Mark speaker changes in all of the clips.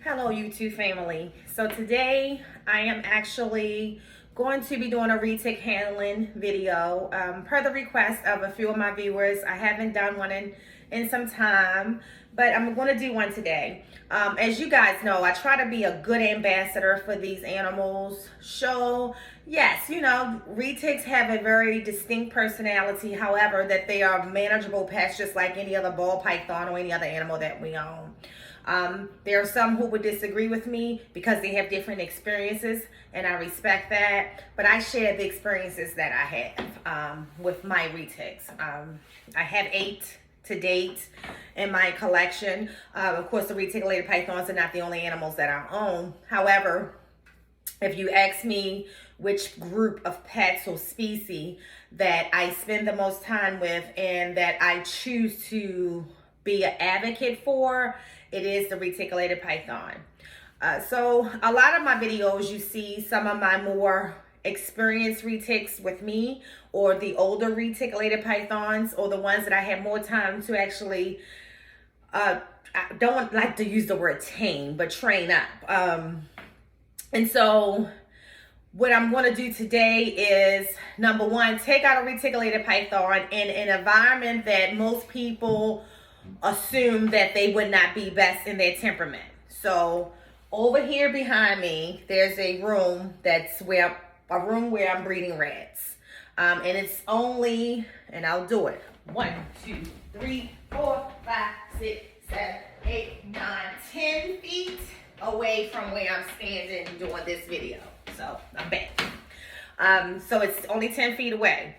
Speaker 1: Hello YouTube family. So today I am actually going to be doing a retic handling video per the request of a few of my viewers. I haven't done one in some time, but I'm going to do one today. As you guys know, I try to be a good ambassador for these animals. Yes, retics have a very distinct personality, however, that they are manageable pets just like any other ball python or any other animal that we own. There are some who would disagree with me because they have different experiences, and I respect that. But I share the experiences that I have with my retics. I have 8 to date in my collection. Of course, the reticulated pythons are not the only animals that I own. However, if you ask me which group of pets or species that I spend the most time with and that I choose to be an advocate for, it is the reticulated python. So a lot of my videos, you see some of my more experienced retics with me, or the older reticulated pythons, or the ones that I have more time to actually, I don't like to use the word tame, but train up. And so what I'm going to do today is, number one, take out a reticulated python in an environment that most people assume that they would not be best in their temperament. So over here behind me, there's a room where I'm breeding rats. And it's only, and I'll do it, 1, 2, 3, 4, 5, 6, 7, 8, 9, 10 feet away from where I'm standing doing this video. So I'm back. So it's only 10 feet away.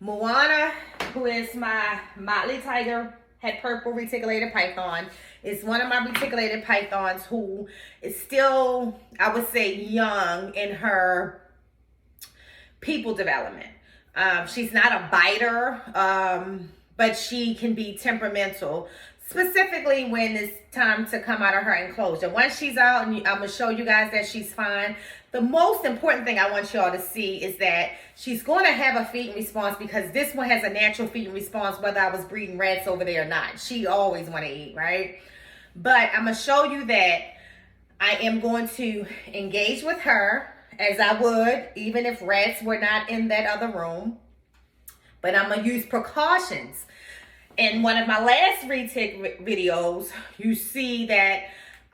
Speaker 1: Moana, who is my Motley Tiger head purple reticulated python, is one of my reticulated pythons who is still, I would say, young in her people development. She's not a biter, but she can be temperamental, specifically when it's time to come out of her enclosure. Once she's out, and I'm going to show you guys that she's fine. The most important thing I want y'all to see is that she's going to have a feeding response, because this one has a natural feeding response whether I was breeding rats over there or not. She always want to eat, right? But I'm going to show you that I am going to engage with her as I would even if rats were not in that other room. But I'm going to use precautions. In one of my last retic videos, you see that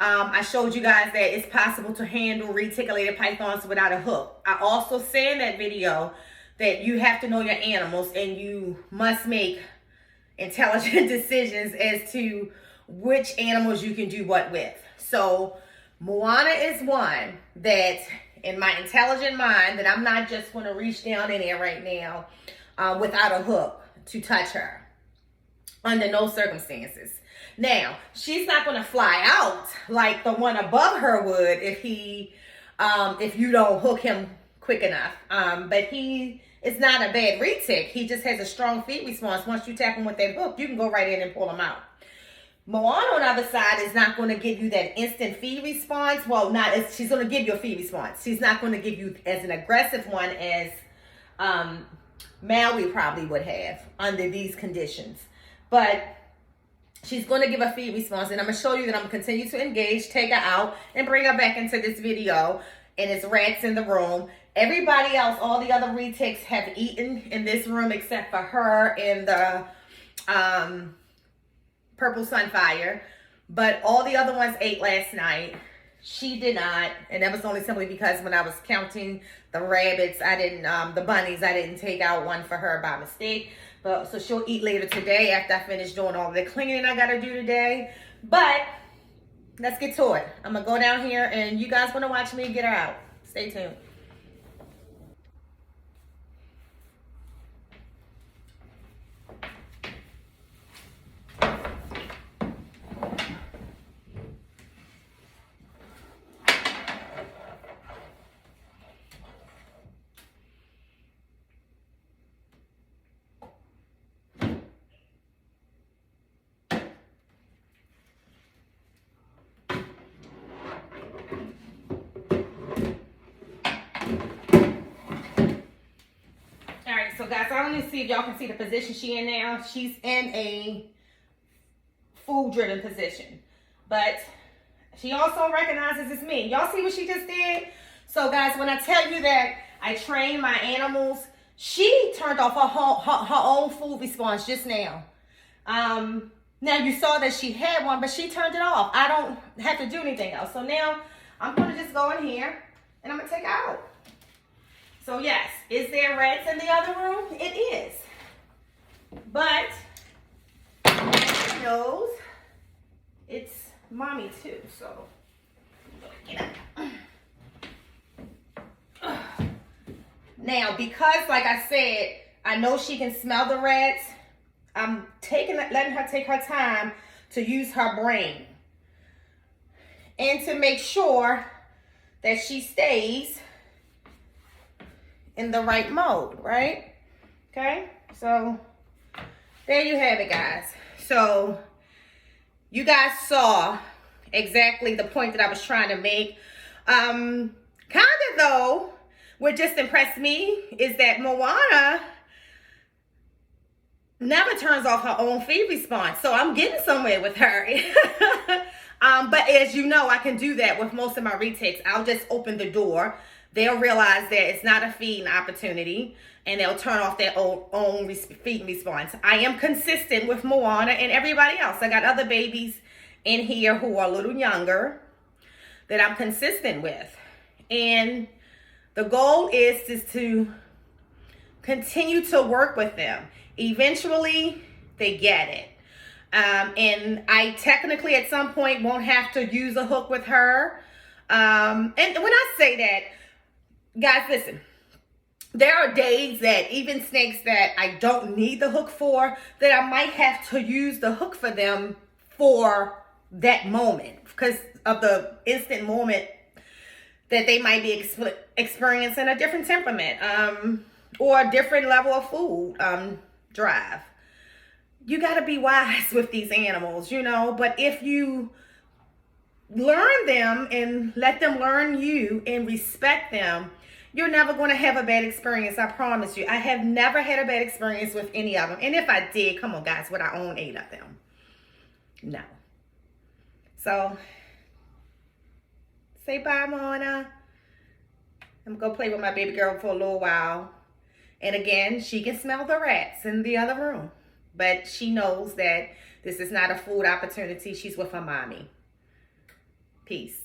Speaker 1: I showed you guys that it's possible to handle reticulated pythons without a hook. I also say in that video that you have to know your animals and you must make intelligent decisions as to which animals you can do what with. So Moana is one that, in my intelligent mind, that I'm not just going to reach down in there right now without a hook to touch her under no circumstances. Now, she's not going to fly out like the one above her would if you don't hook him quick enough. But he is not a bad retic. He just has a strong feed response. Once you tap him with that hook, you can go right in and pull him out. Moana on the other side is not going to give you that instant feed response. Well, she's going to give you a feed response. She's not going to give you as an aggressive one as Maui probably would have under these conditions. But she's going to give a feed response, and I'm going to show you that I'm going to continue to engage, take her out, and bring her back into this video. And it's rats in the room. Everybody else, all the other retics have eaten in this room except for her and the purple sunfire. But all the other ones ate last night. She did not, and that was only simply because when I was counting the rabbits, the bunnies, I didn't take out one for her by mistake. But so she'll eat later today after I finish doing all the cleaning I gotta do today. But let's get to it. I'm gonna go down here, and you guys wanna watch me get her out. Stay tuned. So guys, I don't need to see if y'all can see the position she in now. She's in a food driven position. But She also recognizes it's me. Y'all see what she just did? So guys, when I tell you that I train my animals, she turned off her own food response just now. Now you saw that she had one, but she turned it off. I don't have to do anything else. So now I'm gonna just go in here and I'm gonna take out. So yes, is there rats in the other room? It is. But she knows it's mommy too, so get out. Now, because like I said, I know she can smell the rats, I'm letting her take her time to use her brain and to make sure that she stays in the right mode, right? Okay, so there you have it, guys. So you guys saw exactly the point that I was trying to make. Kind of though, what just impressed me is that Moana never turns off her own feed response. So I'm getting somewhere with her. But as you know, I can do that with most of my retics. I'll just open the door. They'll realize that it's not a feeding opportunity and they'll turn off their own feeding response. I am consistent with Moana and everybody else. I got other babies in here who are a little younger that I'm consistent with. And the goal is to continue to work with them. Eventually, they get it. And I technically at some point won't have to use a hook with her. And when I say that, guys, listen, there are days that even snakes that I don't need the hook for, that I might have to use the hook for them for that moment because of the instant moment that they might be experiencing a different temperament or a different level of food drive. You got to be wise with these animals, you know, but if you learn them and let them learn you and respect them, you're never going to have a bad experience. I promise you. I have never had a bad experience with any of them. And if I did, come on, guys, would I own 8 of them? No. So, say bye, Mona. I'm going to go play with my baby girl for a little while. And again, she can smell the rats in the other room. But she knows that this is not a food opportunity. She's with her mommy. Peace.